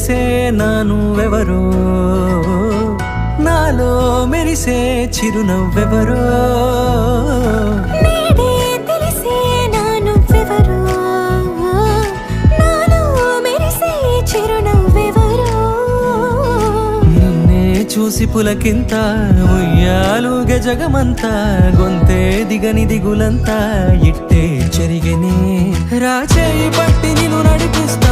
తెలిసే నానువెవరో, నాలో మెరిసే చిరునవ్వెవరో. నేడే తెలిసే నానువెవరో, నాలో మెరిసే చిరునవ్వెవరో. నిన్నే చూసి పులకింత ఉయ్యాలుగ జగమంతా, గొంతే దిగని దిగులంతా ఇట్టే చెరిగనే. రాచేయి పట్టి నిన్ను నడిపిస్తా